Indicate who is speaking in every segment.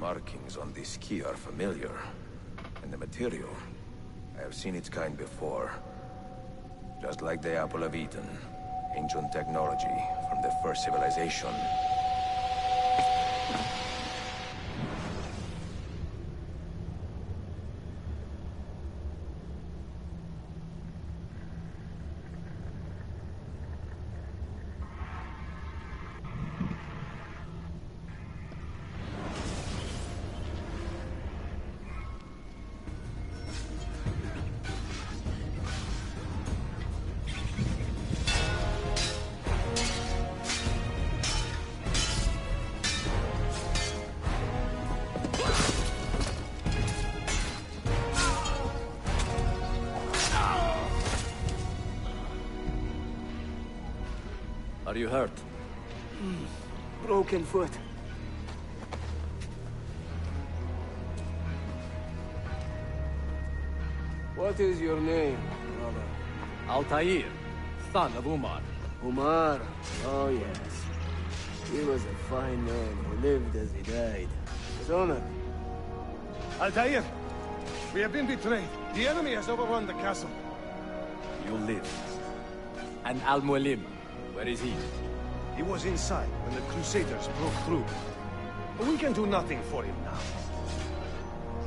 Speaker 1: Markings on this key are familiar. And the material, I have seen its kind before. Just like the Apple of Eden. Ancient technology from the first civilization.
Speaker 2: Are you hurt?
Speaker 3: Broken foot. What is your name, brother?
Speaker 2: Altair, son of Umar.
Speaker 3: Umar. Oh, yes. He was a fine man who lived as he died. His honor.
Speaker 4: Altair! We have been betrayed. The enemy has overrun the castle.
Speaker 2: You live. And Al-Mualim, where is he?
Speaker 4: He was inside when the Crusaders broke through. But we can do nothing for him now.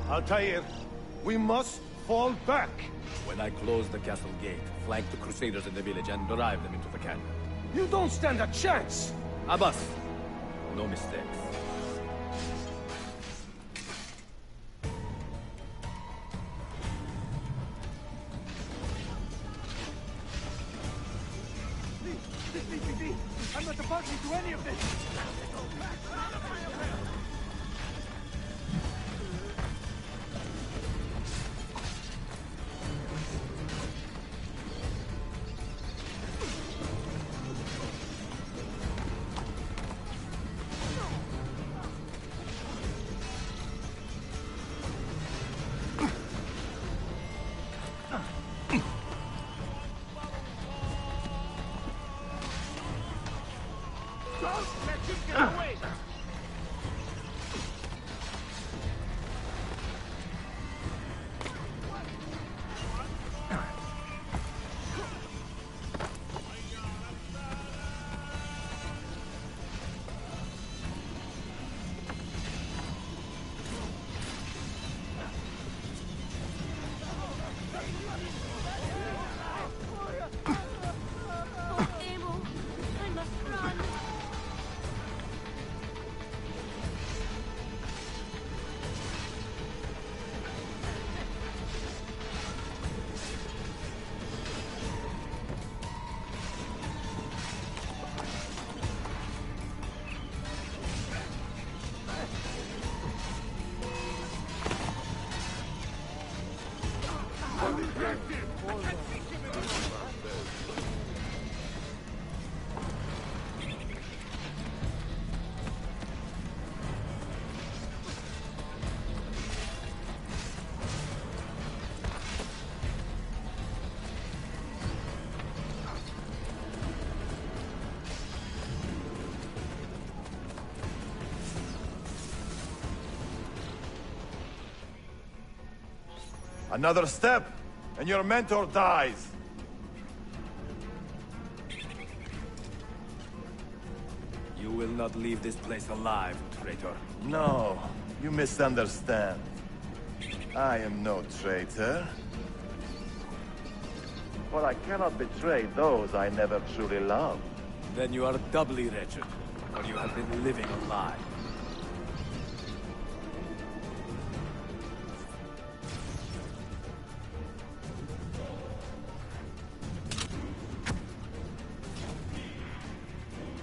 Speaker 4: Altair, we must fall back.
Speaker 2: When I close the castle gate, flank the Crusaders in the village and drive them into the canyon.
Speaker 4: You don't stand a chance!
Speaker 2: Abbas, no mistakes.
Speaker 4: I'm not a party to any of this! Don't let him get away!
Speaker 5: Another step, and your mentor dies.
Speaker 2: You will not leave this place alive, traitor.
Speaker 5: No, you misunderstand. I am no traitor. But I cannot betray those I never truly loved.
Speaker 2: Then you are doubly wretched, or you have been living a lie.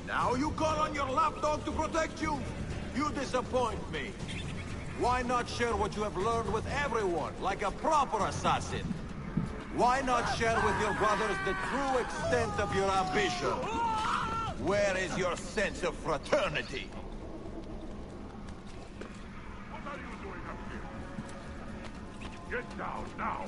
Speaker 6: Now you call on your lapdog to protect you? You disappoint me. Why not share what you have learned with everyone, like a proper assassin? Why not share with your brothers the true extent of your ambition? Where is your sense of fraternity?
Speaker 7: What are you doing up here? Get down now!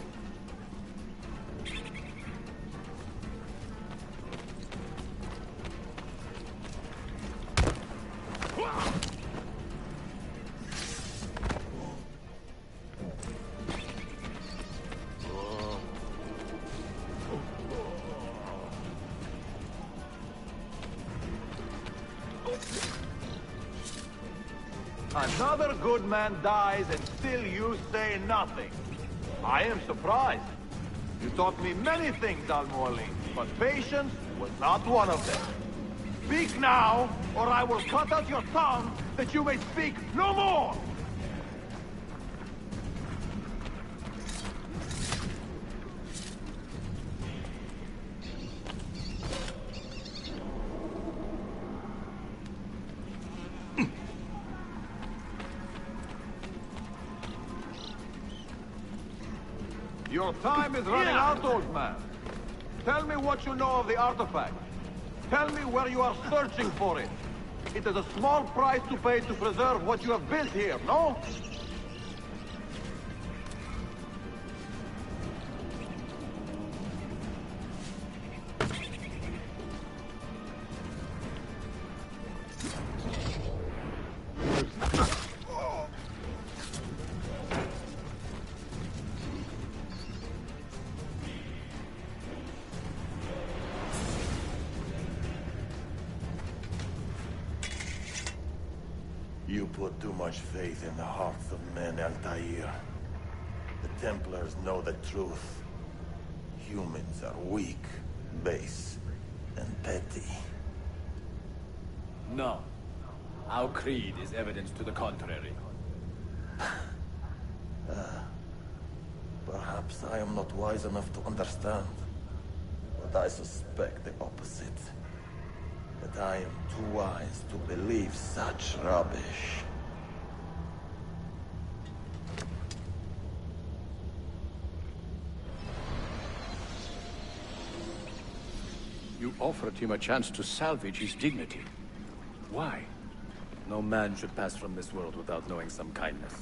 Speaker 6: Another good man dies and still you say nothing. I am surprised. You taught me many things, Al-Mualim, but patience was not one of them. Speak now, or I will cut out your tongue that you may speak no more! Your time is running out, old man. Tell me what you know of the artifact. Tell me where you are searching for it. It is a small price to pay to preserve what you have built here, no?
Speaker 5: You put too much faith in the hearts of men, Altair. The Templars know the truth. Humans are weak, base, and petty.
Speaker 2: No. Our creed is evidence to the contrary.
Speaker 5: Perhaps I am not wise enough to understand, but I suspect the opposite. That I am too wise to believe such rubbish.
Speaker 8: You offered him a chance to salvage his dignity. Why?
Speaker 2: No man should pass from this world without knowing some kindness.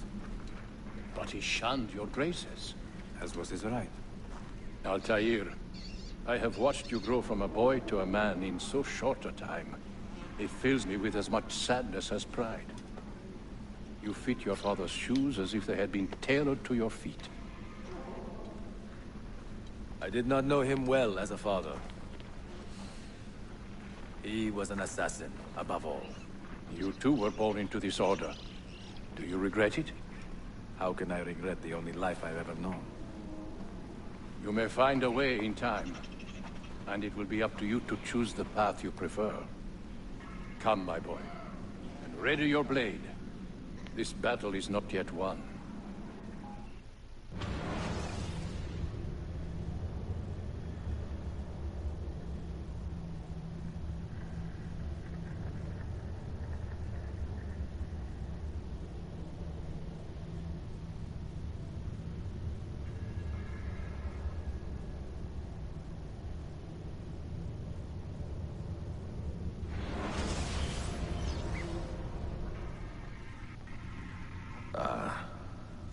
Speaker 8: But he shunned your graces.
Speaker 2: As was his right.
Speaker 8: Altair, I have watched you grow from a boy to a man in so short a time. It fills me with as much sadness as pride. You fit your father's shoes as if they had been tailored to your feet.
Speaker 2: I did not know him well as a father. He was an assassin, above all.
Speaker 8: You too were born into this order. Do you regret it?
Speaker 2: How can I regret the only life I've ever known?
Speaker 8: You may find a way in time, and it will be up to you to choose the path you prefer. Come, my boy, and ready your blade. This battle is not yet won.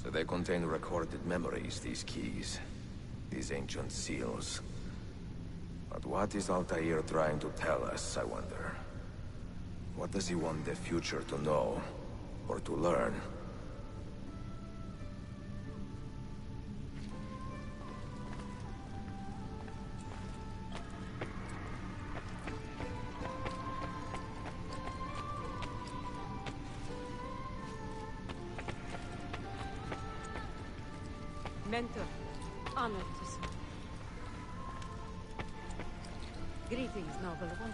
Speaker 1: So they contain recorded memories, these keys. These ancient seals. But what is Altair trying to tell us, I wonder? What does he want the future to know? Or to learn?
Speaker 9: Mentor, honored to serve. Greetings, noble one.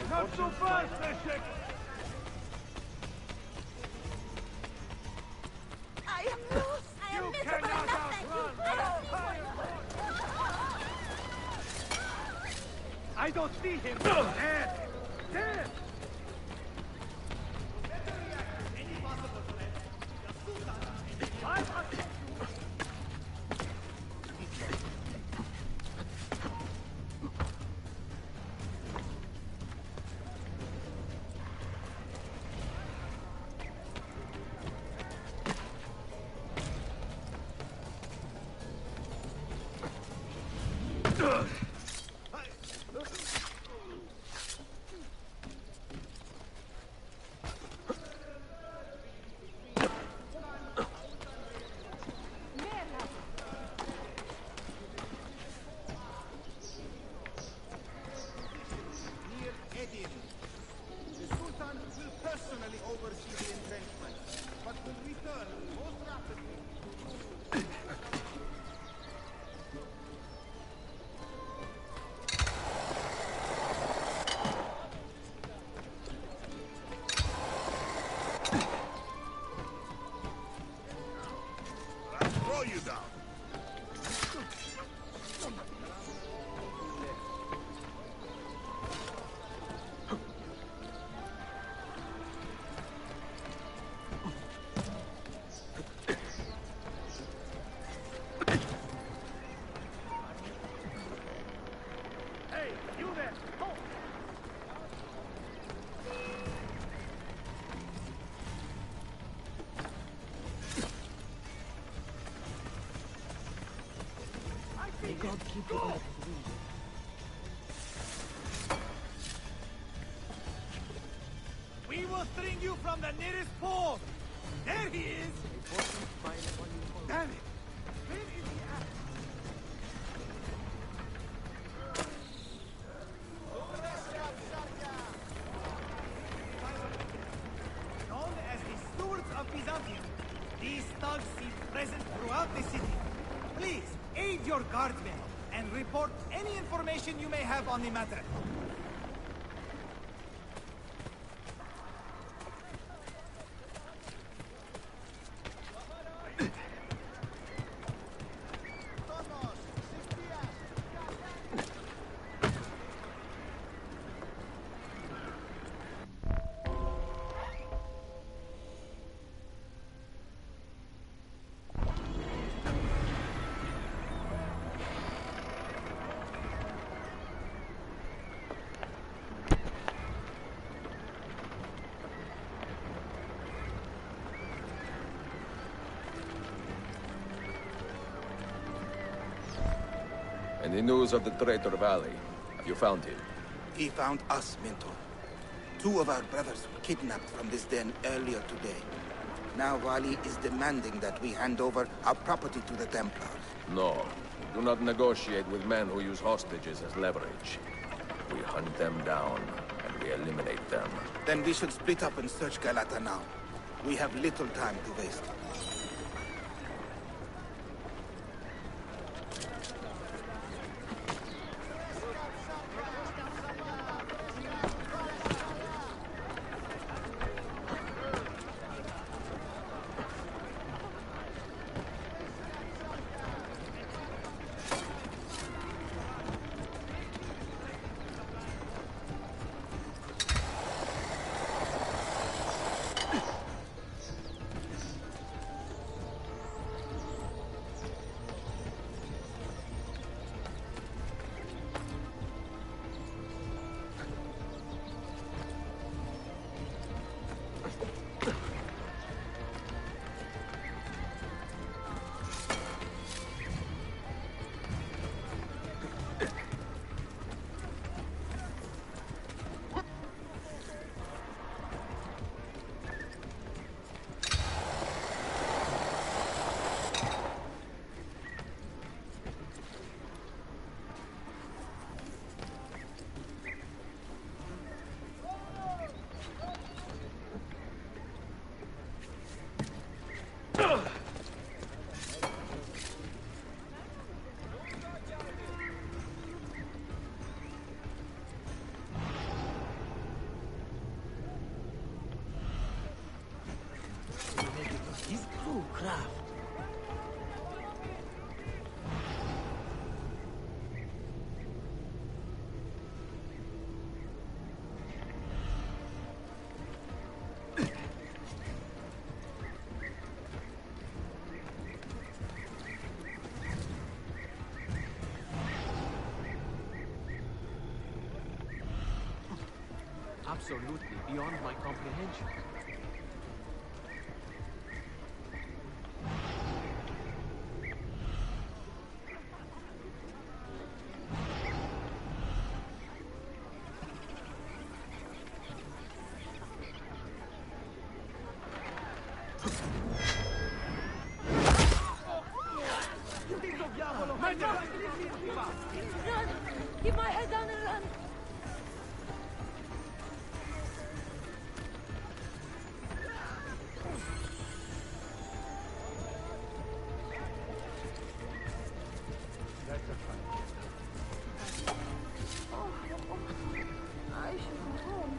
Speaker 6: Not so fast, Leszek!
Speaker 9: I am
Speaker 6: cannot outrun
Speaker 4: I don't see him! There! There!
Speaker 10: Near Edin. The Sultan will personally oversee the entrenchment, but will return most rapidly.
Speaker 7: I'll throw you down. Hey, you there! Go!
Speaker 9: May God keep you out.
Speaker 10: We will string you from the nearest pole! There he is! Damn it! Where is he at? Known as the stewards of Byzantium, these thugs seem present throughout the city. Please, aid your guardsmen and report any information you may have on the matter.
Speaker 1: And the news of the traitor Valley. Have you found him?
Speaker 11: He found us, Mentor. 2 of our brothers were kidnapped from this den earlier today. Now Wali is demanding that we hand over our property to the Templars.
Speaker 1: No. Do not negotiate with men who use hostages as leverage. We hunt them down, and we eliminate them.
Speaker 11: Then we should split up and search Galata now. We have little time to waste.
Speaker 9: His true craft.
Speaker 2: Absolutely beyond my comprehension.
Speaker 12: Run! Keep my head down and run! I should go home.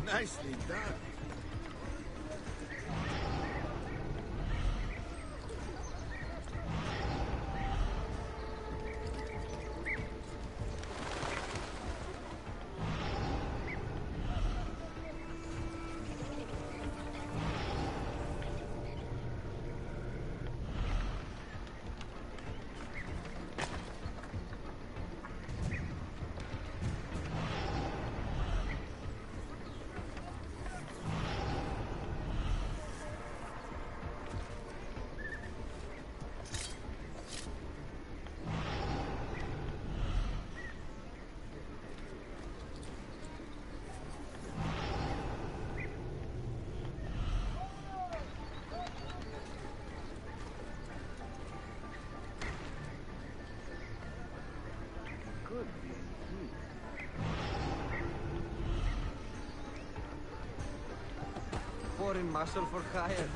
Speaker 6: Nicely done.
Speaker 10: Foreign marshal for hire.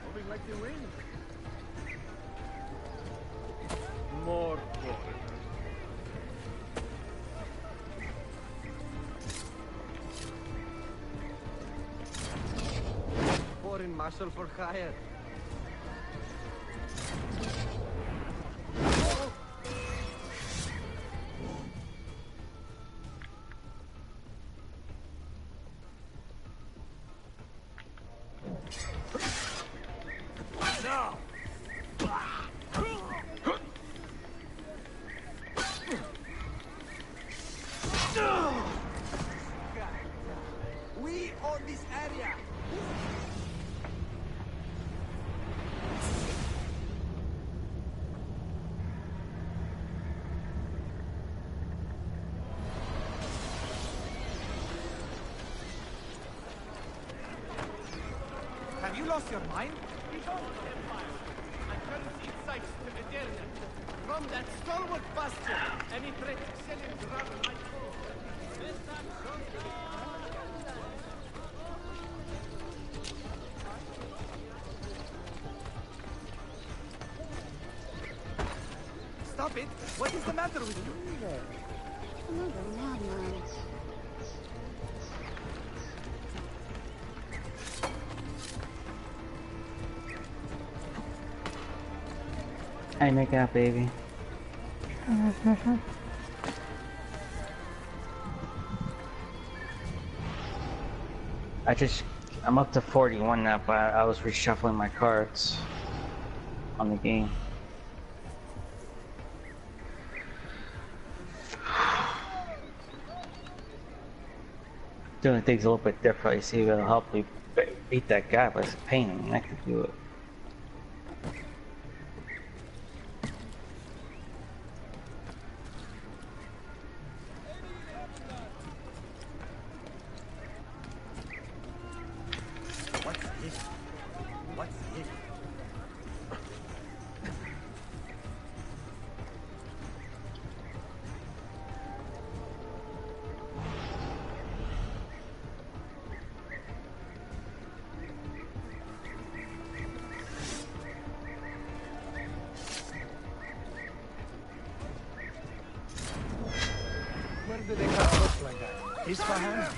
Speaker 4: Moving like the wind. More foreigners.
Speaker 10: Foreign marshal for hire. We own this area. Have you lost your mind? From that stalwart bastion, any threat to send him to run my Stop it! What is the matter with you?
Speaker 12: Another madman.
Speaker 13: I make out, baby. I'm up to 41 now, but I was reshuffling my cards on the game. Doing things a little bit differently, see if it'll help me beat that guy, but it's a pain in the neck to do it.
Speaker 10: Where do they cut books like that? Isfahan?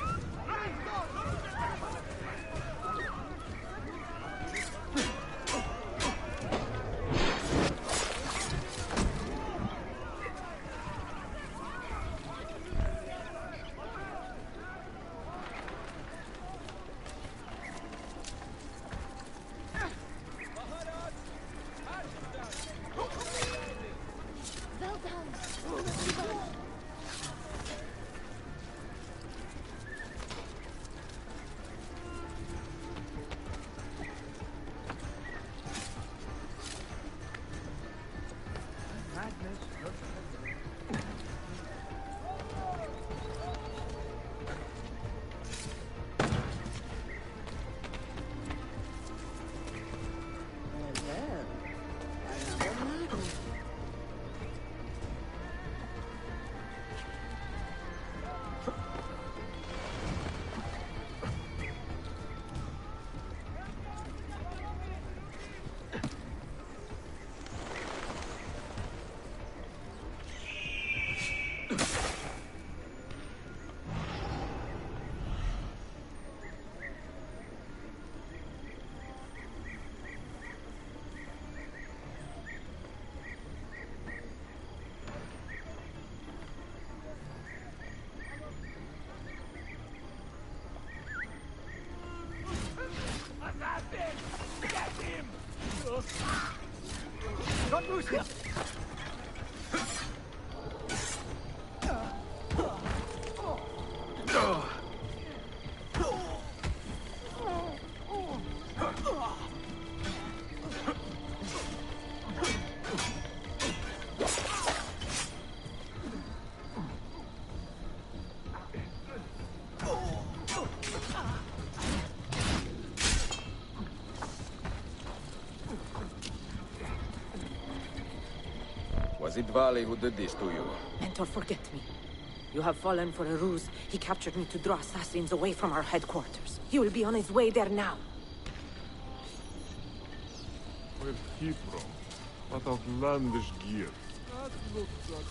Speaker 10: Don't lose him!
Speaker 1: Was it Vali who did this to you?
Speaker 12: Mentor, forget me. You have fallen for a ruse. He captured me to draw assassins away from our headquarters. He will be on his way there now.
Speaker 7: Where's he from? What outlandish gear. That looks like...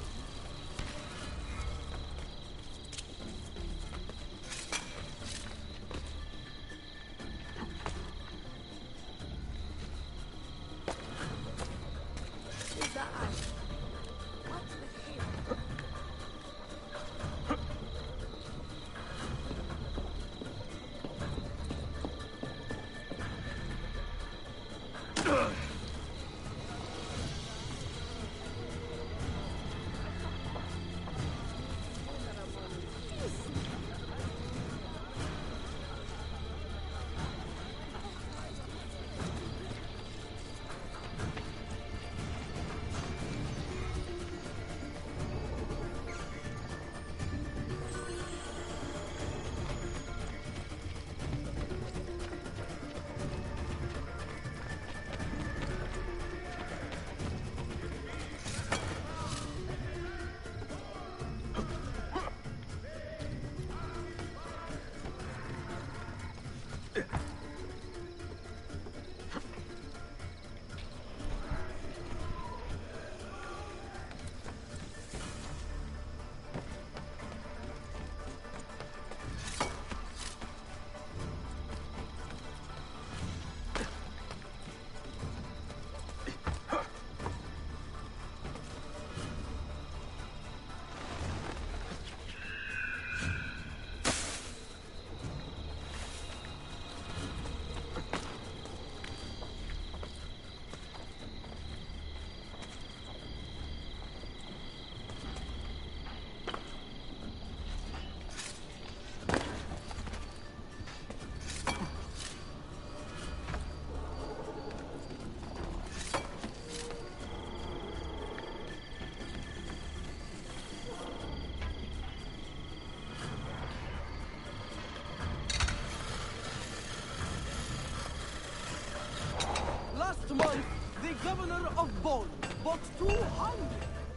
Speaker 10: Last month, the governor of Bonn bought 200.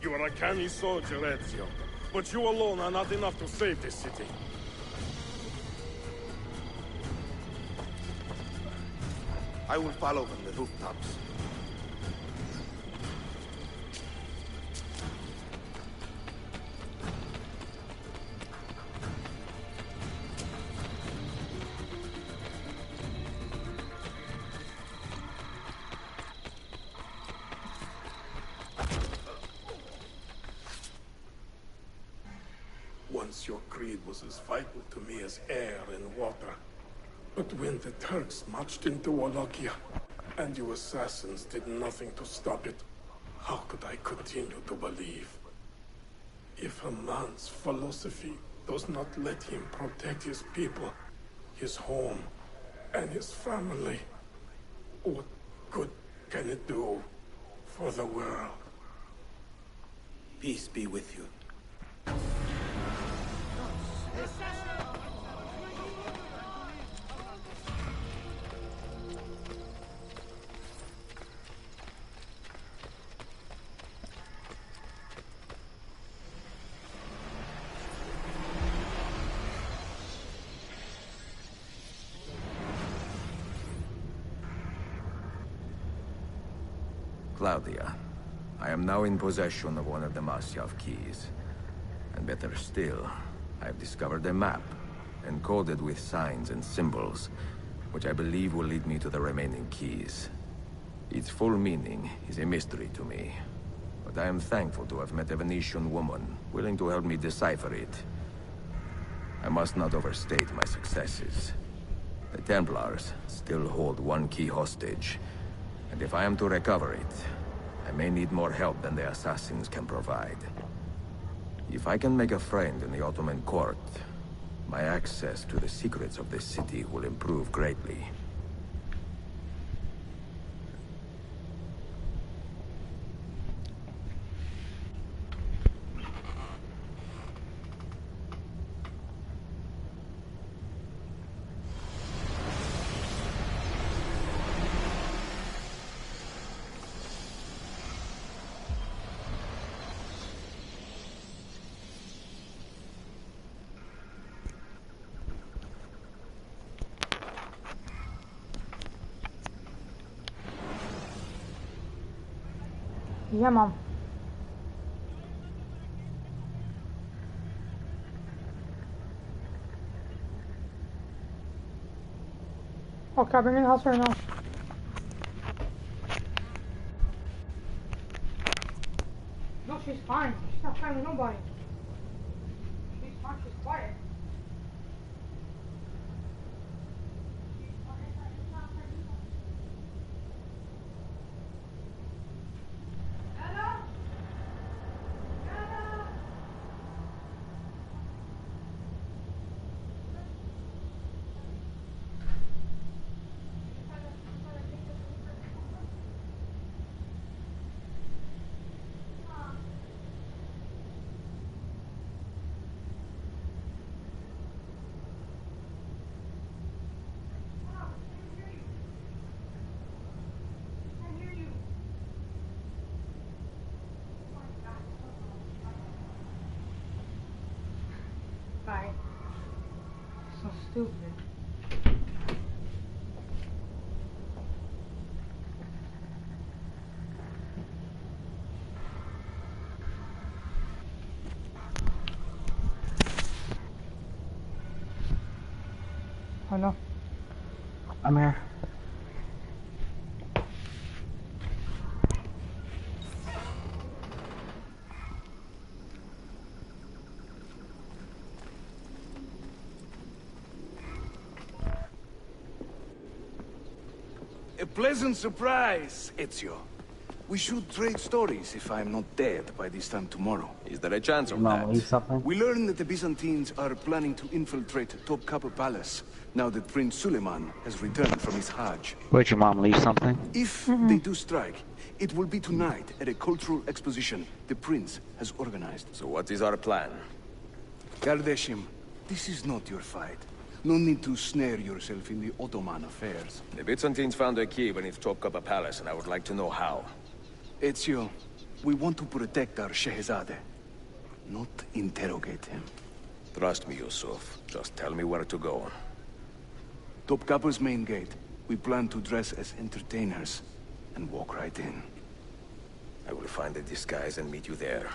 Speaker 7: You are a canny soldier, Ezio. But you alone are not enough to save this city.
Speaker 11: I will follow from the rooftops.
Speaker 7: Once your creed was as vital to me as air and water. But when the Turks marched into Wallachia, and you assassins did nothing to stop it, how could I continue to believe? If a man's philosophy does not let him protect his people, his home, and his family, what good can it do for the world?
Speaker 11: Peace be with you.
Speaker 1: Claudia, I am now in possession of one of the Masyav keys. And better still, I have discovered a map, encoded with signs and symbols, which I believe will lead me to the remaining keys. Its full meaning is a mystery to me, but I am thankful to have met a Venetian woman willing to help me decipher it. I must not overstate my successes. The Templars still hold one key hostage, And if I am to recover it, I may need more help than the assassins can provide. If I can make a friend in the Ottoman court, my access to the secrets of this city will improve greatly.
Speaker 14: Yeah, Mom. Okay, I'll bring her in the house right now. No, she's fine. She's not fighting with nobody. She's fine. She's quiet. Bye. So stupid. Oh no.
Speaker 13: I'm here.
Speaker 15: A pleasant surprise, Ezio. We should trade stories if I'm not dead by this time tomorrow.
Speaker 1: Is there a chance of
Speaker 13: Mom, leave
Speaker 1: that?
Speaker 13: something?
Speaker 15: We learn that the Byzantines are planning to infiltrate Topkapi Palace, now that Prince Suleiman has returned from his Hajj.
Speaker 13: Where'd your mom leave something?
Speaker 15: If they do strike, it will be tonight at a cultural exposition the prince has organized.
Speaker 1: So what is our plan?
Speaker 15: Kardashim, this is not your fight. No need to snare yourself in the Ottoman affairs.
Speaker 1: The Byzantines found a key beneath Topkapi Palace, and I would like to know how.
Speaker 15: Ezio, we want to protect our Shehzade, not interrogate him.
Speaker 1: Trust me, Yusuf. Just tell me where to go.
Speaker 15: Topkapi's main gate. We plan to dress as entertainers and walk right in.
Speaker 1: I will find a disguise and meet you there.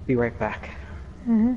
Speaker 13: Be right back.
Speaker 14: Mm-hmm.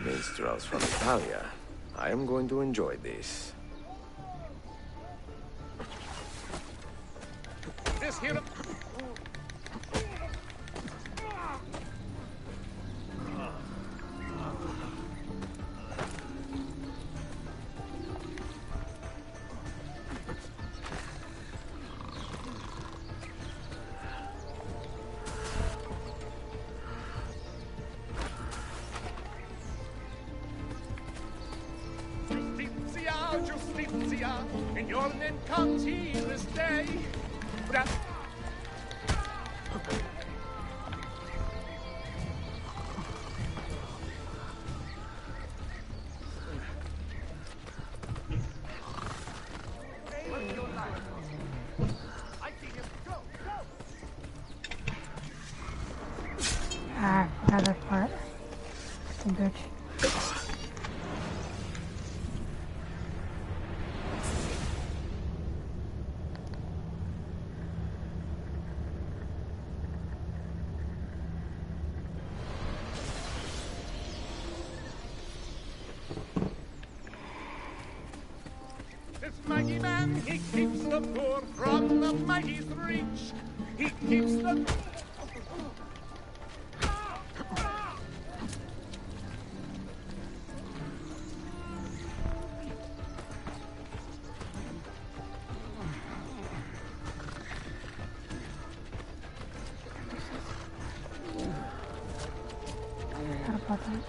Speaker 1: Minstrels from Italia. I am going to enjoy this.
Speaker 16: This hero. Justitia, and your name comes here this day.
Speaker 14: Ah, another part. Fucking bitch.
Speaker 16: Mighty man, he keeps the poor from the mighty's reach. He keeps the...
Speaker 14: How about that?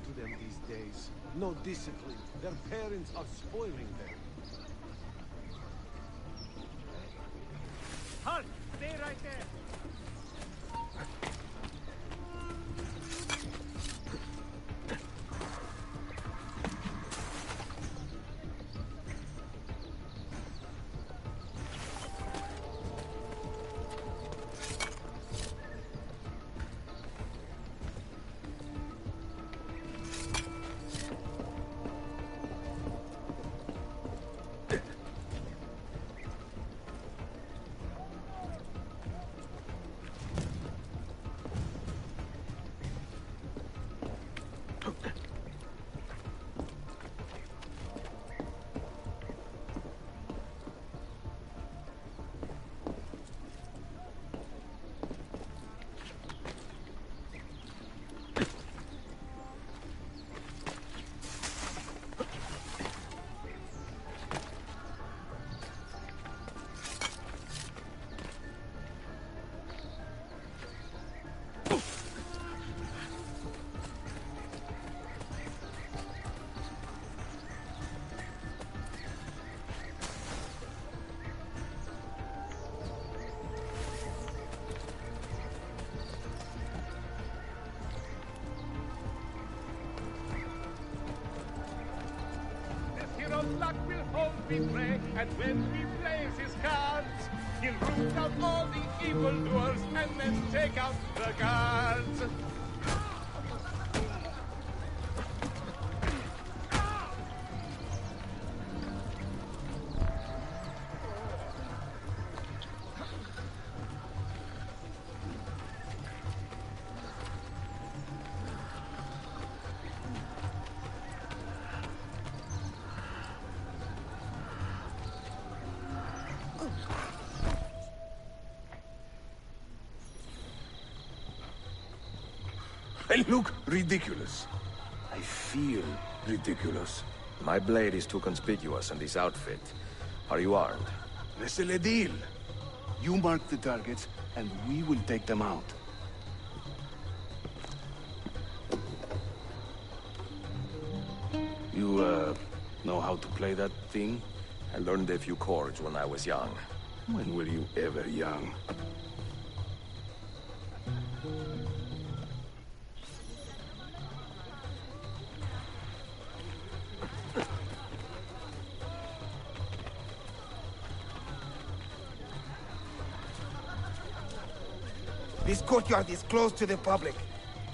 Speaker 4: To them these days. No discipline. Their parents are spoiling them.
Speaker 10: Halt! Stay right there!
Speaker 16: luck will hold me prey, and when he plays his cards, he'll root out all the evildoers and then take out the guards.
Speaker 15: I look ridiculous. I feel ridiculous.
Speaker 1: My blade is too conspicuous in this outfit. Are you armed?
Speaker 15: Laissez le deal. You mark the targets, and we will take them out. You, know how to play that thing?
Speaker 1: I learned a few chords when I was young.
Speaker 15: When were you ever young?
Speaker 11: This courtyard is closed to the public.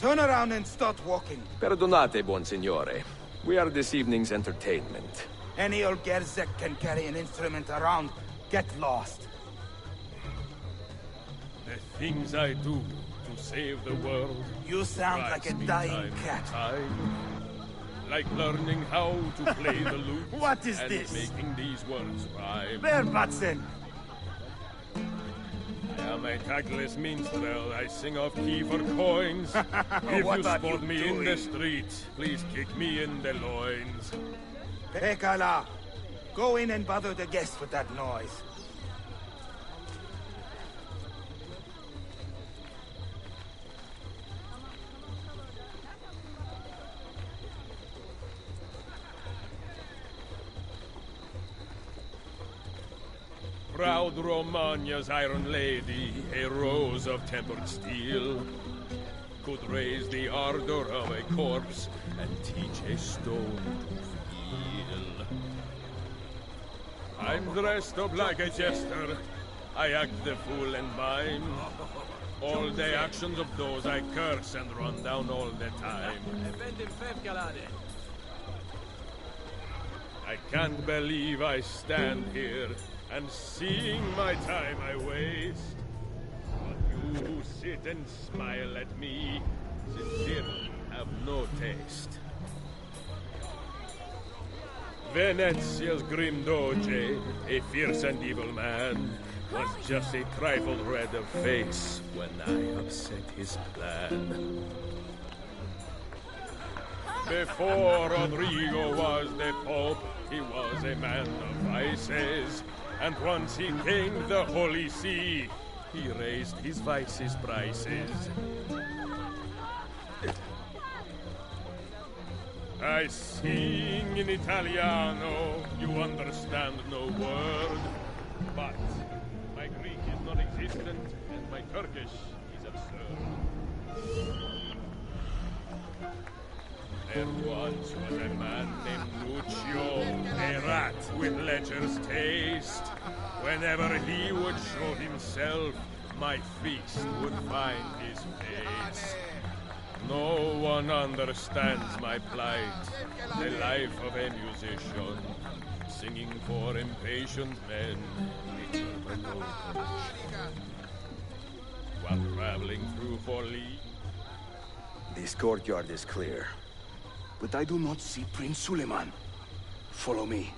Speaker 11: Turn around and start walking.
Speaker 1: Perdonate, buon signore. We are this evening's entertainment.
Speaker 11: Any old Gerzek can carry an instrument around. Get lost.
Speaker 16: The things I do to save the world.
Speaker 11: You sound like a dying cat.
Speaker 16: Like learning how to play the lute.
Speaker 10: What is
Speaker 16: and
Speaker 10: this?
Speaker 16: Making these words rhyme.
Speaker 10: Verbatzen!
Speaker 16: I am a tactless minstrel. I sing off key for coins. If
Speaker 11: What
Speaker 16: you
Speaker 11: are
Speaker 16: spot
Speaker 11: you
Speaker 16: me in the
Speaker 11: doing?
Speaker 16: street, please kick me in the loins.
Speaker 11: Pekala, go in and bother the guests with that noise.
Speaker 16: Proud Romagna's iron lady, a rose of tempered steel, could raise the ardor of a corpse and teach a stone to feel. I'm dressed up like a jester. I act the fool and mime. All the actions of those I curse and run down all the time. I can't believe I stand here and seeing my time I waste. But you who sit and smile at me sincerely have no taste. Venezia's grim doge, a fierce and evil man, was just a trifle red of face when I upset his plan. Before Rodrigo was the Pope, he was a man of vices. And once he tamed the Holy See, he raised his vices' prices. I sing in Italiano, you understand no word. But my Greek is non-existent, and my Turkish is absurd. There once was a man named Lucio, a rat with lecher's taste. Whenever he would show himself, my feast would find his face. No one understands my plight, the life of a musician, singing for impatient men, a terminal condition. While traveling through Forli.
Speaker 1: This courtyard is clear.
Speaker 15: But I do not see Prince Suleiman. Follow me.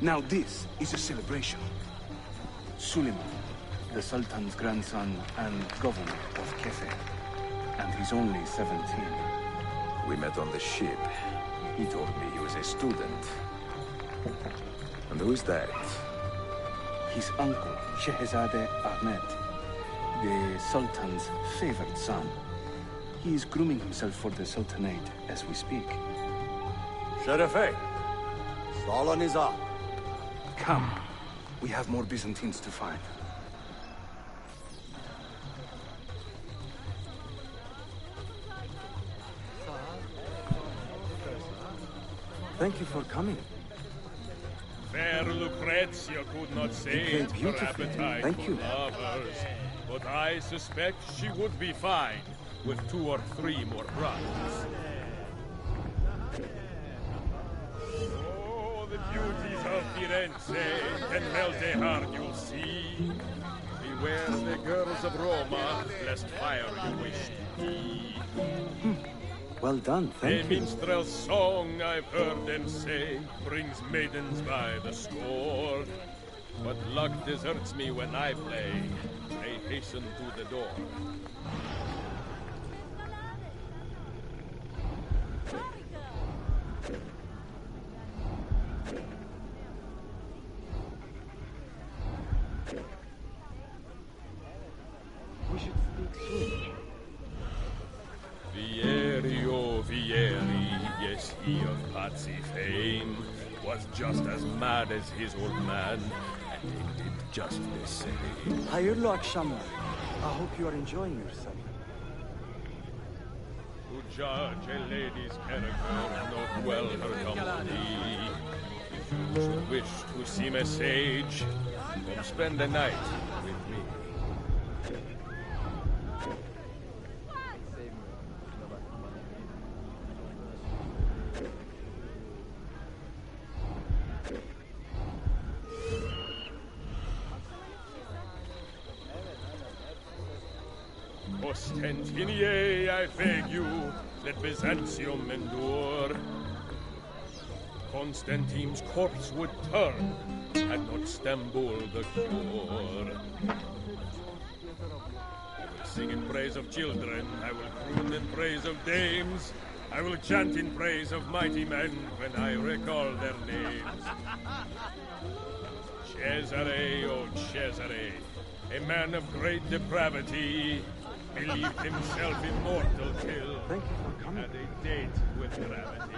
Speaker 15: Now this is a celebration. Suleiman, the Sultan's grandson and governor of Kefe. And he's only 17.
Speaker 1: We met on the ship. He told me he was a student. And who is that?
Speaker 15: His uncle, Shehzade Ahmed, the Sultan's favored son. He is grooming himself for the Sultanate as we speak.
Speaker 2: Sheriff,
Speaker 15: all on his arm. Come. We have more Byzantines to find. Thank you for coming.
Speaker 16: Fair Lucrezia could not sate her appetite
Speaker 15: Thank you.
Speaker 16: for lovers, but I suspect she would be fine with 2 or 3 more brides. Oh, the beauties of Firenze can melt a heart, you'll see. Beware the girls of Roma, lest fire you wish to be.
Speaker 15: Well done,
Speaker 16: A
Speaker 15: thank you.
Speaker 16: minstrel's song, I've heard them say, brings maidens by the score. But luck deserts me when I play. They hasten to the door.
Speaker 15: We should speak soon.
Speaker 16: Vieri, oh Vieri, yes, he of Pazzi fame, was just as mad as his old man, and he did just the same.
Speaker 15: Hayırlı akşamlar. I hope you are enjoying yourself.
Speaker 16: To judge a lady's character, note well her company. If you should wish to seem a sage, come spend the night with me. Ostentinier, I beg you, let Byzantium endure. Constantine's corpse would turn, had not Stambul the cure. I will sing in praise of children, I will croon in praise of dames, I will chant in praise of mighty men when I recall their names. Cesare, oh Cesare, a man of great depravity, believed himself immortal till had a date with gravity.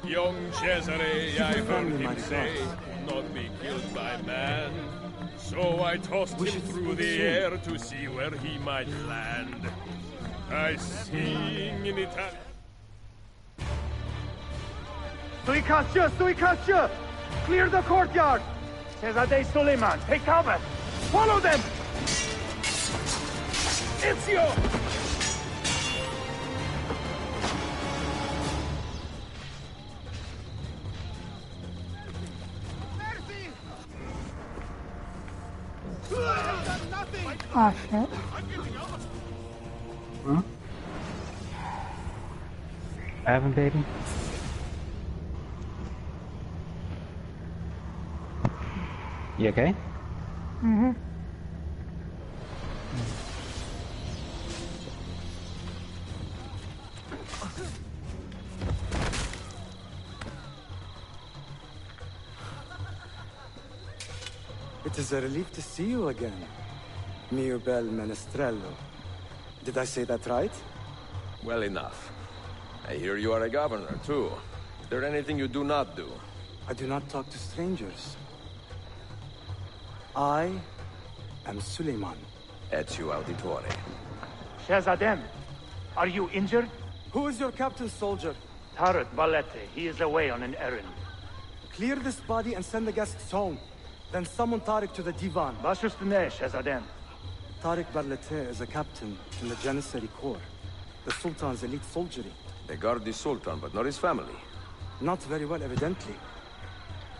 Speaker 16: Young Cesare, I heard him say, would not be killed by man. So I tossed him through the air to see where he might land. I sing in Italian.
Speaker 10: Suikatcha! Clear the courtyard! Cesare Suleiman, take cover! Follow them! Ezio!
Speaker 14: Oh shit.
Speaker 13: Huh? Evan, baby. You okay?
Speaker 14: Mm-hmm.
Speaker 15: It is a relief to see you again, mio bel menestrello. Did I say that right?
Speaker 1: Well enough. I hear you are a governor, too. Is there anything you do not do?
Speaker 15: I do not talk to strangers. I am Suleiman.
Speaker 1: Ezio Auditore.
Speaker 10: Shahzadem, are you injured?
Speaker 15: Who is your captain, soldier?
Speaker 10: Tarat Balete. He is away on an errand.
Speaker 15: Clear this body and send the guests home. Then summon Tariq to the divan.
Speaker 10: Bashustane, Shahzadem.
Speaker 15: Tariq Barlete is a captain in the Janissary Corps, the Sultan's elite soldiery.
Speaker 1: They guard the Sultan, but not his family.
Speaker 15: Not very well, evidently.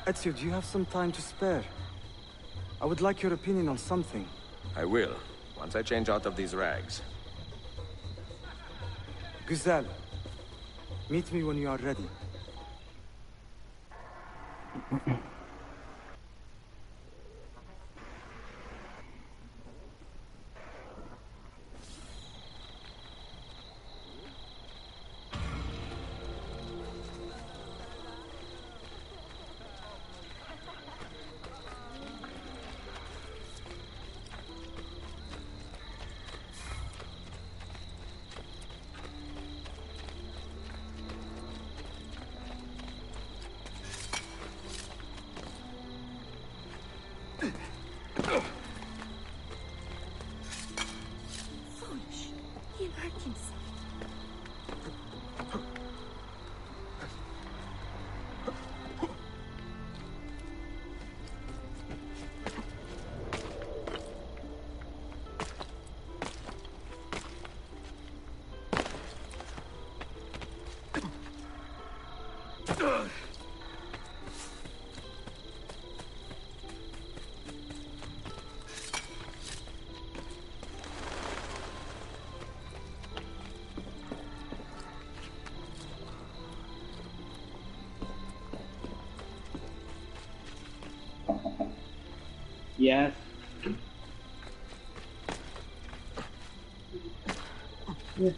Speaker 15: Ezio, do you have some time to spare? I would like your opinion on something.
Speaker 1: I will, once I change out of these rags.
Speaker 15: Güzel. Meet me when you are ready.
Speaker 13: Yes. Yes.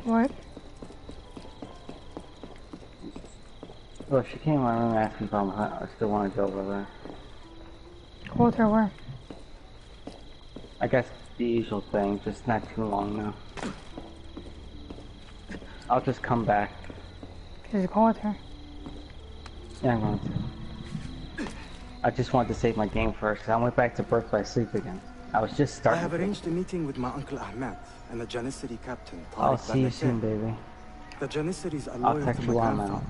Speaker 14: What?
Speaker 13: Well, she came in my room asking if I still want to go over there.
Speaker 14: Hold her where?
Speaker 13: I guess the usual thing, just not too long now. I'll just come back.
Speaker 14: Just go with her.
Speaker 13: Yeah, I'm going to. I just wanted to save my game first. I went back to birth by sleep again. I was just starting.
Speaker 17: I have arranged a meeting with my uncle Ahmed and the Janissary captain.
Speaker 13: I'll see you soon, baby.
Speaker 17: The Janissaries are
Speaker 13: I'll
Speaker 17: loyal
Speaker 13: text
Speaker 17: to
Speaker 13: you
Speaker 17: my
Speaker 13: on
Speaker 17: grandfather.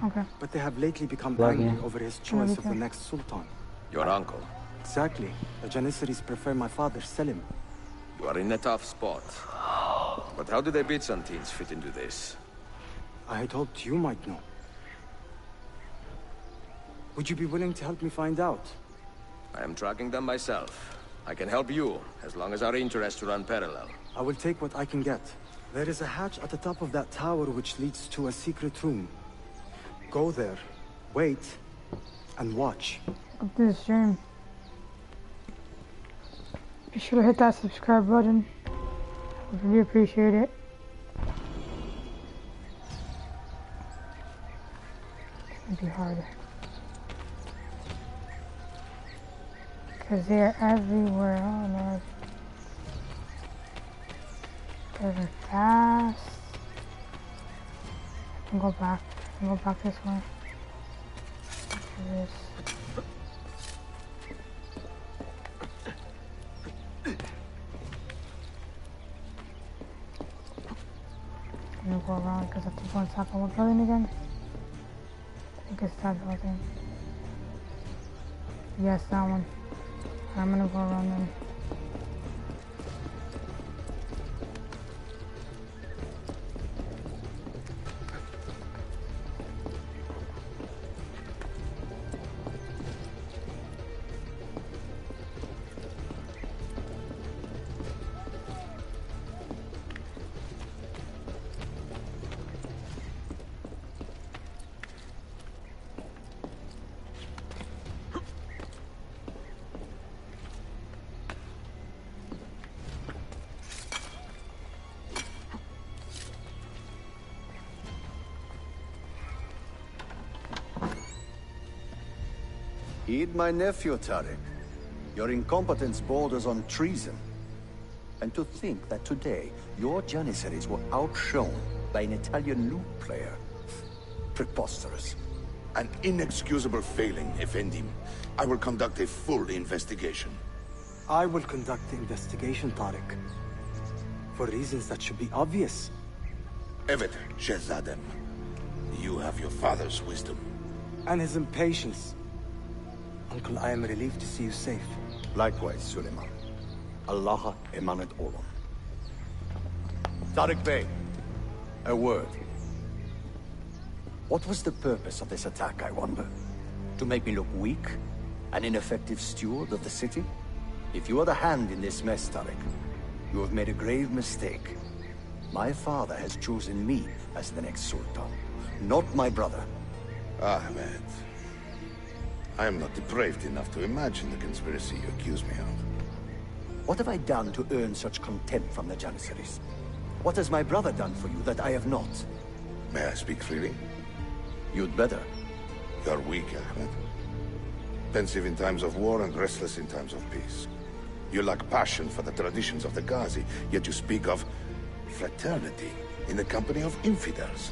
Speaker 14: Okay.
Speaker 17: But they have lately become
Speaker 13: Love
Speaker 17: angry
Speaker 13: you.
Speaker 17: over his choice of the next sultan.
Speaker 1: Your uncle?
Speaker 17: Exactly. The Janissaries prefer my father, Selim.
Speaker 1: You are in a tough spot. But how do the Byzantines fit into this?
Speaker 17: I had hoped you might know. Would you be willing to help me find out?
Speaker 1: I am tracking them myself. I can help you, as long as our interests run parallel.
Speaker 17: I will take what I can get. There is a hatch at the top of that tower which leads to a secret room. Go there, wait, and watch.
Speaker 14: Up to the stream. Be sure to hit that subscribe button. I really appreciate it. It's gonna be harder. Because they're everywhere. Oh no. They're fast. I can go back. I can go back this way. This. I'm gonna go around because I have to go and tap on what building again. I think it's that building. Yes, that one. I'm gonna go around then.
Speaker 18: Heed my nephew, Tariq. Your incompetence borders on treason. And to think that today, your Janissaries were outshone by an Italian lute player. Preposterous.
Speaker 19: An inexcusable failing, Effendim. I will conduct a full investigation.
Speaker 17: I will conduct the investigation, Tariq. For reasons that should be obvious.
Speaker 19: Evet, Shehzadem. You have your father's wisdom.
Speaker 17: And his impatience. Uncle, I am relieved to see you safe.
Speaker 18: Likewise, Suleiman. Allah emanat olam. Tariq Bey, a word. What was the purpose of this attack, I wonder? To make me look weak? An ineffective steward of the city? If you are the hand in this mess, Tariq, you have made a grave mistake. My father has chosen me as the next sultan, not my brother.
Speaker 19: Ahmed. I am not depraved enough to imagine the conspiracy you accuse me of.
Speaker 18: What have I done to earn such contempt from the Janissaries? What has my brother done for you that I have not?
Speaker 19: May I speak freely?
Speaker 18: You'd better.
Speaker 19: You're weak, Ahmed. Pensive in times of war and restless in times of peace. You lack passion for the traditions of the Ghazi, yet you speak of fraternity in the company of infidels.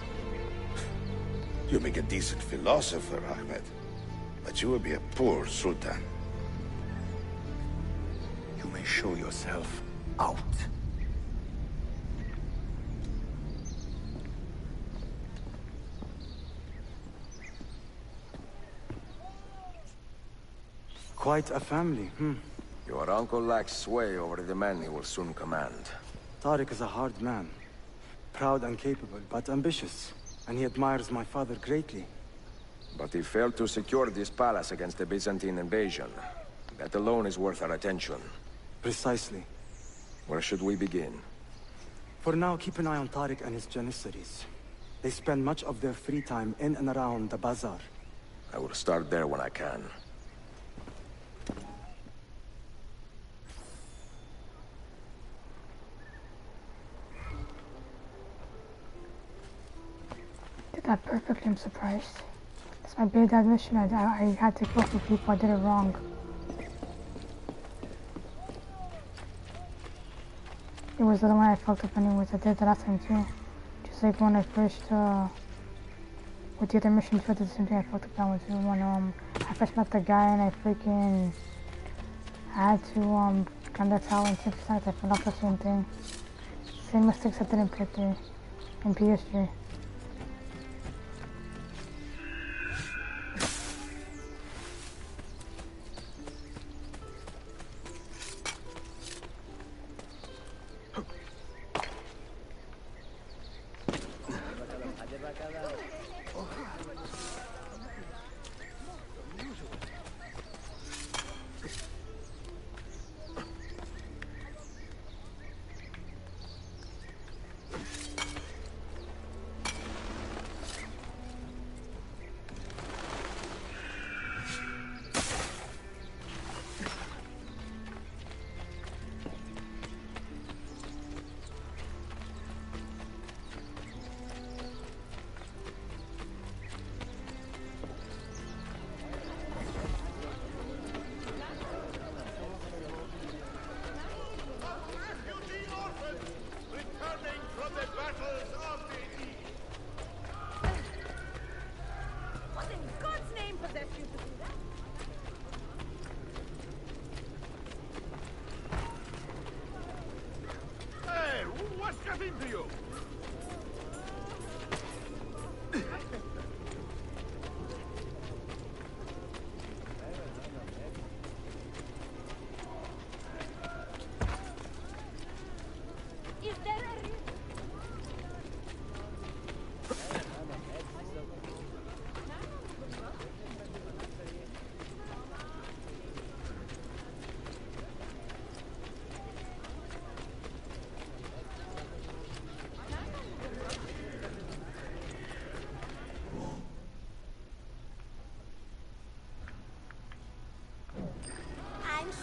Speaker 19: You make a decent philosopher, Ahmed. But you will be a poor sultan.
Speaker 18: You may show yourself out.
Speaker 17: Quite a family,
Speaker 1: Your uncle lacks sway over the men he will soon command.
Speaker 17: Tariq is a hard man. Proud and capable, but ambitious. And he admires my father greatly.
Speaker 1: But he failed to secure this palace against the Byzantine invasion. That alone is worth our attention.
Speaker 17: Precisely.
Speaker 1: Where should we begin?
Speaker 17: For now, keep an eye on Tariq and his Janissaries. They spend much of their free time in and around the bazaar.
Speaker 1: I will start there when I can.
Speaker 14: Did that perfectly, I'm surprised. That's my big admission. I had to kill a few people, I did it wrong. It was the one I fucked up anyways, I did the last time too. Just like when I first, with the other mission too, I did the same thing, I fucked up that one too. When, I first met the guy and I freaking had to, climb that tower in 6 seconds, I fell off the same thing. Same mistakes I did in P3, in PS3.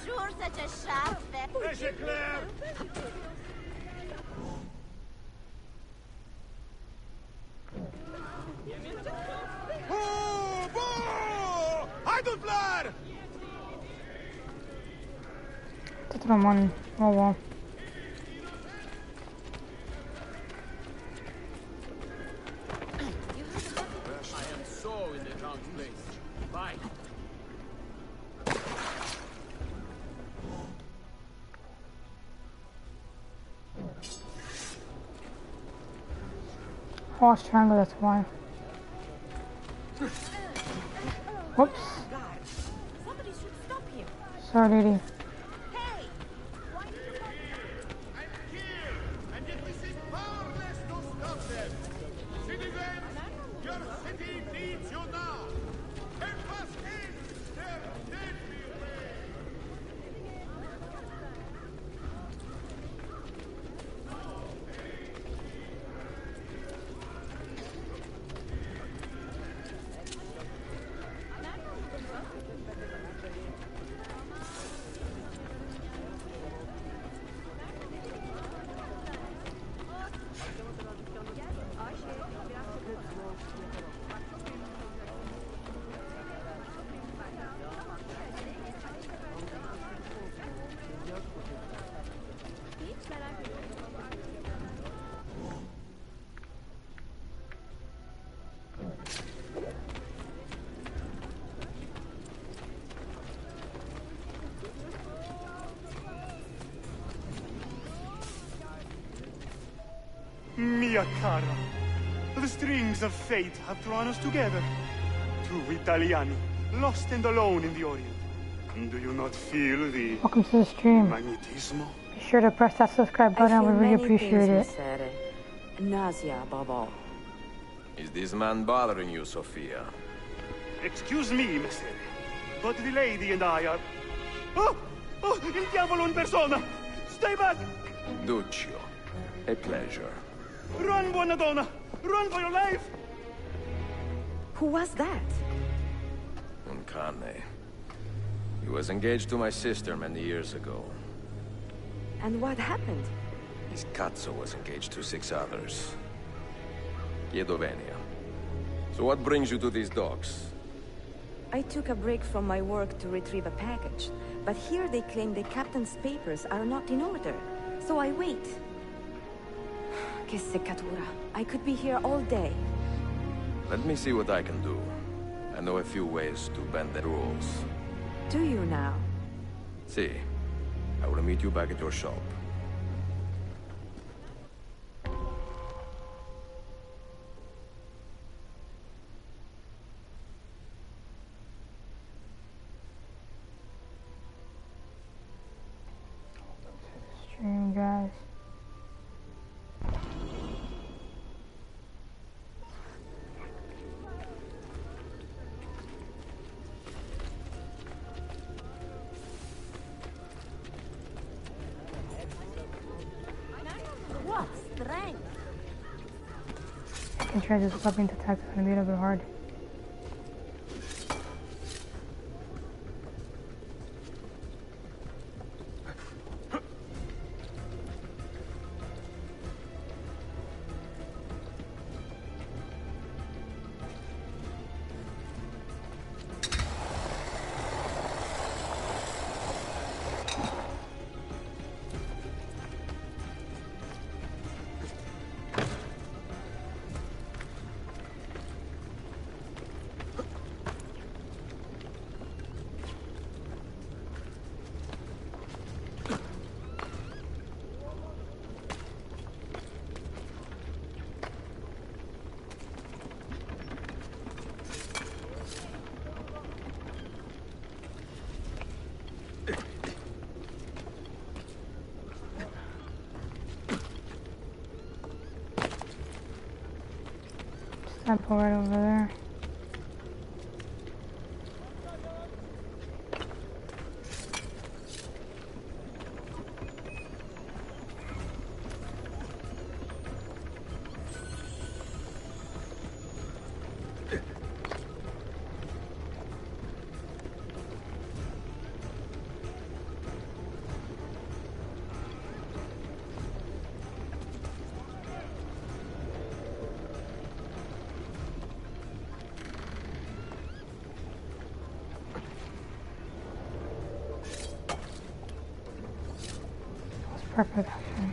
Speaker 20: Sure, such a sharp
Speaker 14: Tutto money. Oh well.
Speaker 2: I am so in the wrong place. Bye.
Speaker 14: Horse triangle, that's why. Whoops.
Speaker 20: Somebody should stop him.
Speaker 14: Sorry, lady.
Speaker 21: Mia cara, the strings of fate have drawn us together. Two Italiani, lost and alone in the Orient. Do you not feel the
Speaker 14: Welcome to the stream.
Speaker 21: magnetismo?
Speaker 14: Be sure to press that subscribe button. I would really appreciate it.
Speaker 12: Nausea above all.
Speaker 1: Is this man bothering you, Sophia?
Speaker 21: Excuse me, Messere, but the lady and I are... Oh! Oh, il diavolo in persona! Stay back!
Speaker 1: Duccio, a pleasure.
Speaker 21: Run, buona donna! Run for your life!
Speaker 12: Who was that?
Speaker 1: Un cane. He was engaged to my sister many years ago.
Speaker 12: And what happened?
Speaker 1: His cazzo was engaged to 6 others. Chiedo venia. So what brings you to these docks?
Speaker 12: I took a break from my work to retrieve a package, but here they claim the captain's papers are not in order, so I wait. Che seccatura. I could be here all day.
Speaker 1: Let me see what I can do. I know a few ways to bend the rules.
Speaker 12: Do you now?
Speaker 1: See, I will meet you back at your shop.
Speaker 14: Stream, guys.
Speaker 20: What strength!
Speaker 14: I can try this weapon to attack. It's gonna be a little bit hard. Temple right over there. Perfect, actually.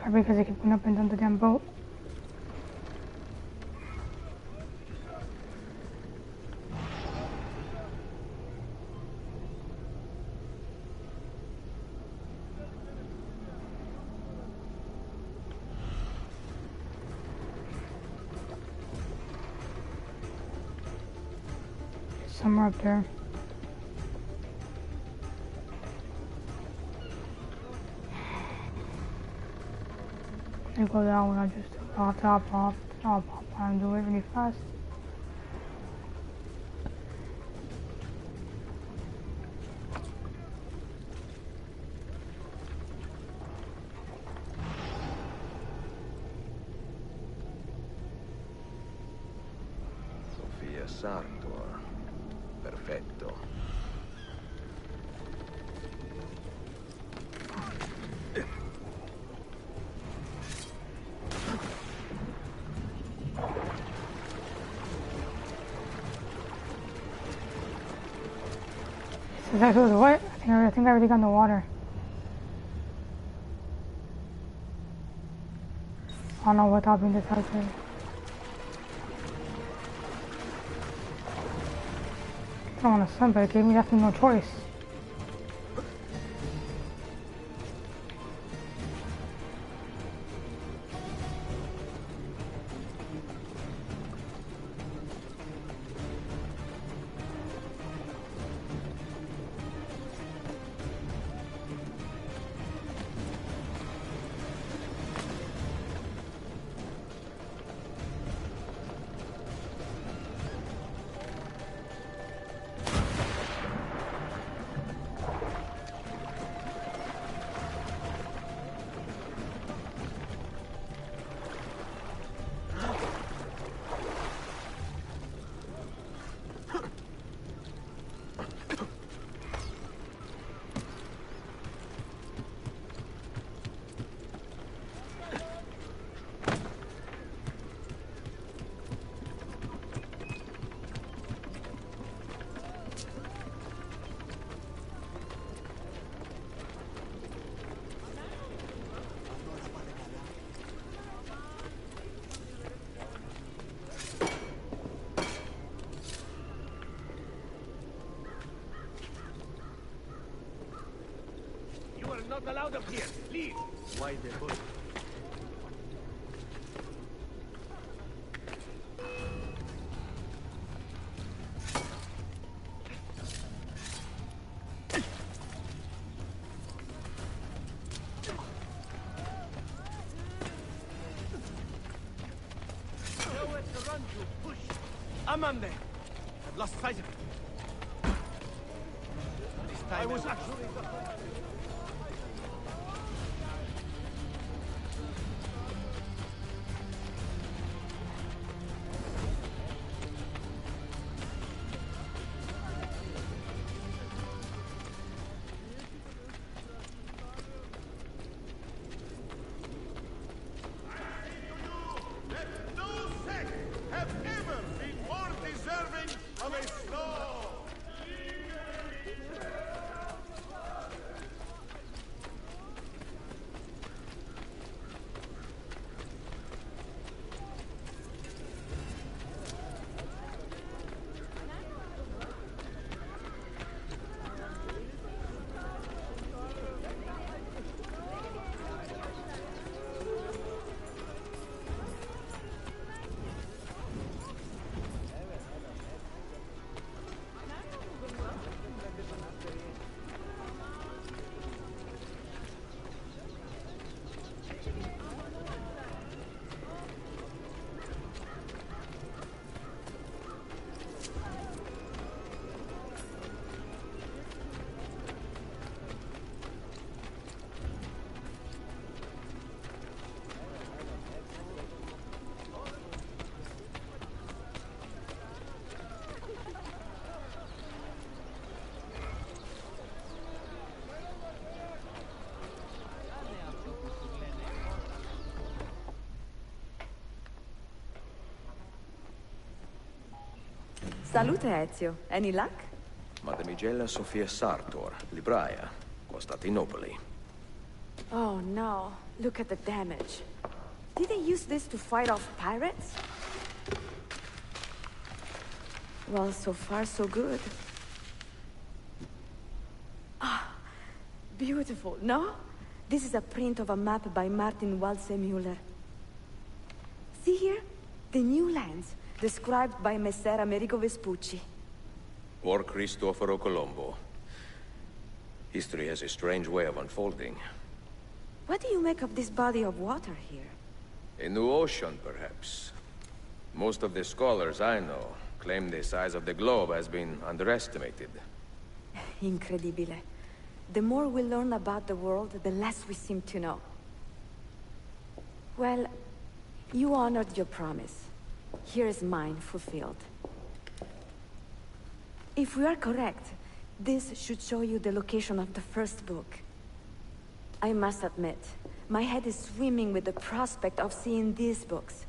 Speaker 14: Probably because they keep going up and down the damn boat. Somewhere up there. I go down when I just I'll top off. I'll pop on and do it really fast.
Speaker 1: Sofia Sartor. Perfetto.
Speaker 14: So that goes what? I think I already got in the water. I don't know what topping this has here. I don't want to swim, but it gave me definitely no choice.
Speaker 16: Not allowed up here. Leave. Why the bush? Nowhere to run to. Push. I'm on there. I've lost sight of it. This time I was actually.
Speaker 12: Salute, Ezio. Any luck?
Speaker 1: Mademoiselle Sofia Sartor, libraia, Costantinopoli.
Speaker 12: Oh, no. Look at the damage. Did they use this to fight off pirates? Well, so far so good. Ah, beautiful, no? This is a print of a map by Martin Waldseemüller. See here? The new lands, described by Messer Amerigo Vespucci.
Speaker 1: Or Cristoforo Colombo. History has a strange way of unfolding.
Speaker 12: What do you make of this body of water here?
Speaker 1: A new ocean, perhaps. Most of the scholars I know claim the size of the globe has been underestimated.
Speaker 12: Incredibile. The more we learn about the world, the less we seem to know. Well, you honored your promise. Here is mine fulfilled. If we are correct, this should show you the location of the first book. I must admit, my head is swimming with the prospect of seeing these books.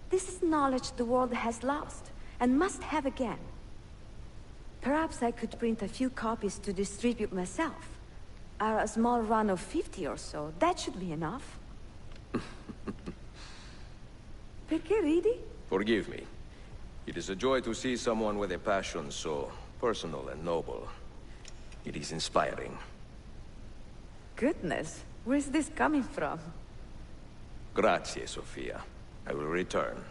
Speaker 12: This is knowledge the world has lost, and must have again. Perhaps I could print a few copies to distribute myself. A small run of 50 or so, that should be enough. Perché ridi?
Speaker 1: Forgive me. It is a joy to see someone with a passion so personal and noble. It is inspiring.
Speaker 12: Goodness, where's this coming from?
Speaker 1: Grazie, Sofia. I will return.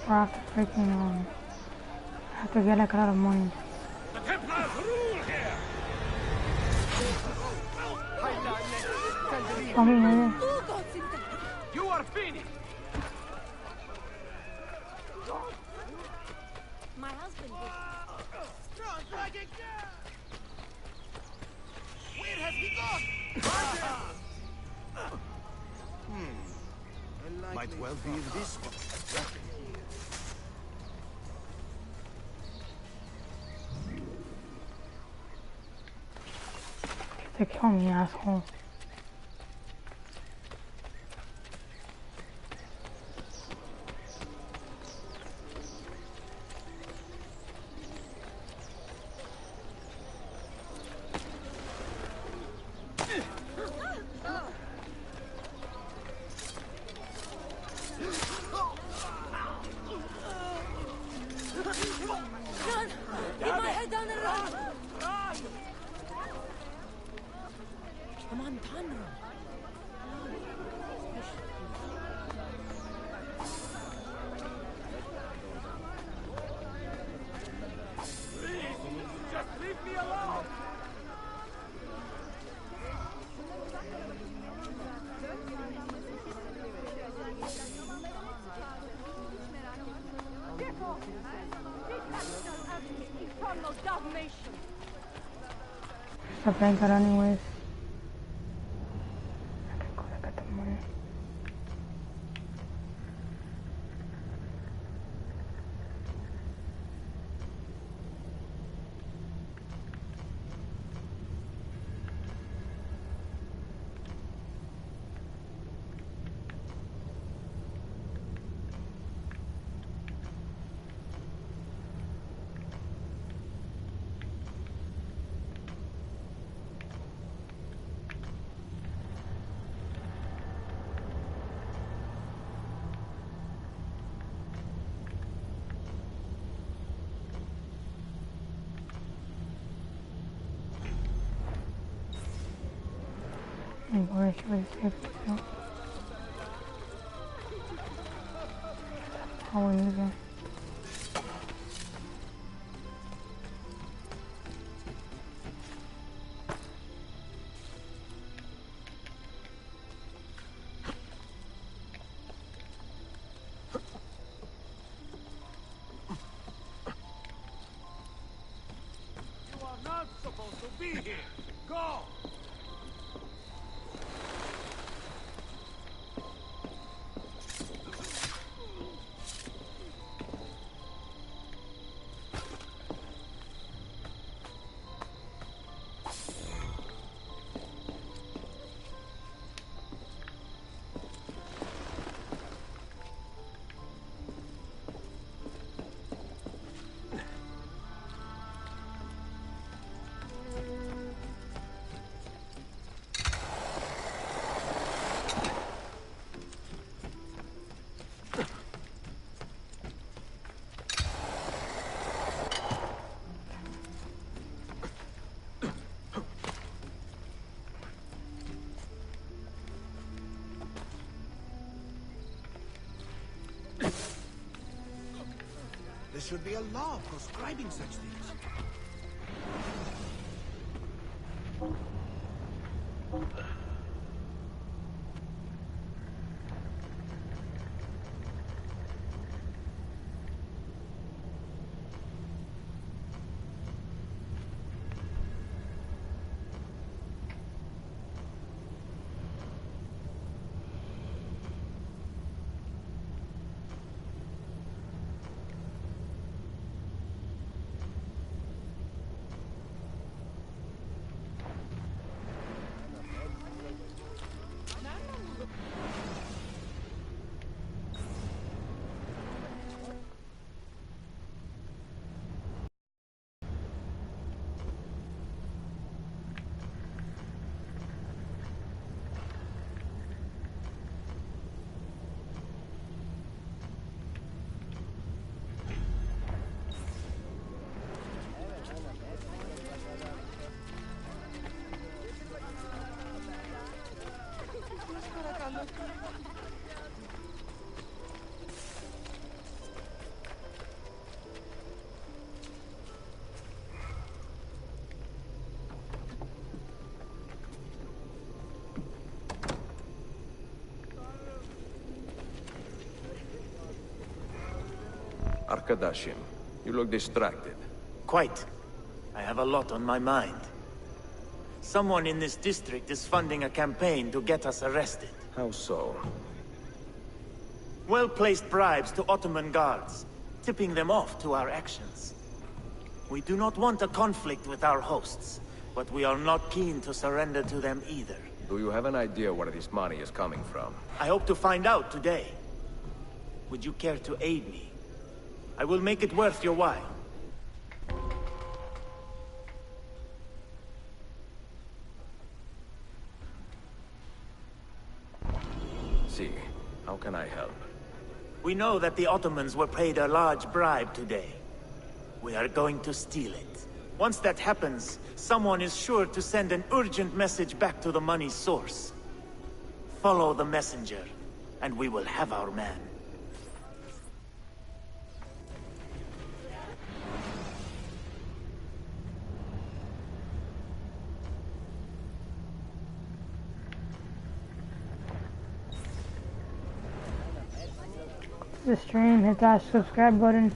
Speaker 14: Or I have to freaking, I have to get like a lot of money.
Speaker 16: The Templars rule here!
Speaker 10: You are finished!
Speaker 20: My husband
Speaker 10: Strong dragon girl! Where has he gone?
Speaker 4: Might well be in this one.
Speaker 14: They kill me, asshole.
Speaker 20: Run! Get my head down and run!
Speaker 10: Come on,
Speaker 20: follow damnation.
Speaker 14: The bank got anyways. I can go look at the money. Where should we save it to? How are we leaving?
Speaker 6: You are not supposed to be here. Go!
Speaker 11: There should be a law proscribing such things.
Speaker 1: Arkadashim, you look distracted.
Speaker 3: Quite. I have a lot on my mind. Someone in this district is funding a campaign to get us arrested.
Speaker 1: How so?
Speaker 3: Well-placed bribes to Ottoman guards, tipping them off to our actions. We do not want a conflict with our hosts, but we are not keen to surrender to them either.
Speaker 1: Do you have an idea where this money is coming from?
Speaker 3: I hope to find out today. Would you care to aid me? I will make it worth your while.
Speaker 1: See, how can I help?
Speaker 3: We know that the Ottomans were paid a large bribe today. We are going to steal it. Once that happens, someone is sure to send an urgent message back to the money's source. Follow the messenger, and we will have our man.
Speaker 14: The stream, hit that subscribe button.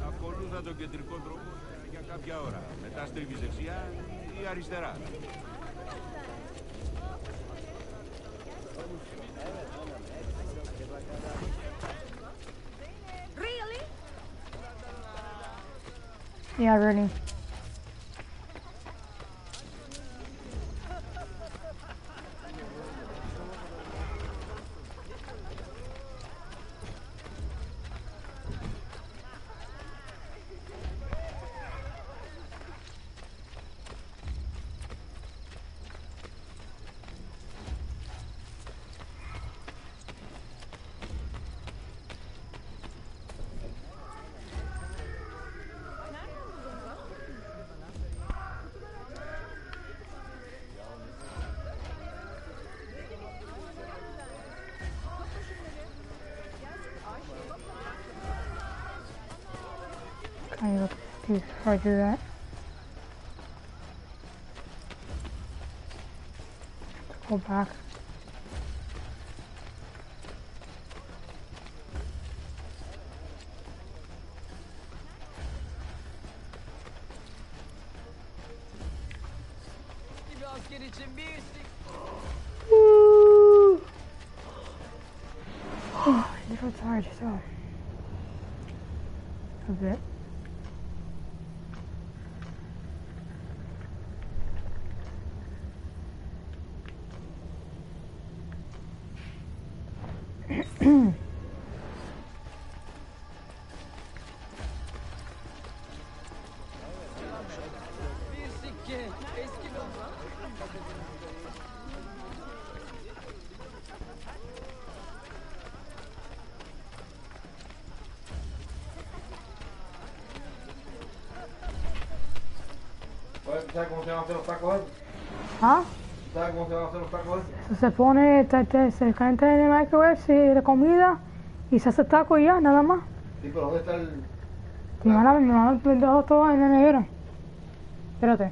Speaker 6: Κάποια ώρα. Μετά στρίβεις δεξιά ή αριστερά.
Speaker 20: Really?
Speaker 14: Yeah, really. I need to look before I do that. Go back. Oh, I'm so tired, so a bit.
Speaker 5: ¿Sabes cómo se van a hacer los tacos hoy?
Speaker 14: ¿Ah?
Speaker 5: ¿Sabes cómo se van a hacer los tacos hoy?
Speaker 14: Se pone, se calienta en el microwave, la comida, y se hace taco y ya, nada más.
Speaker 5: Sí, pero ¿dónde está el...?
Speaker 14: Me van a vender todo en la nevera. Espérate.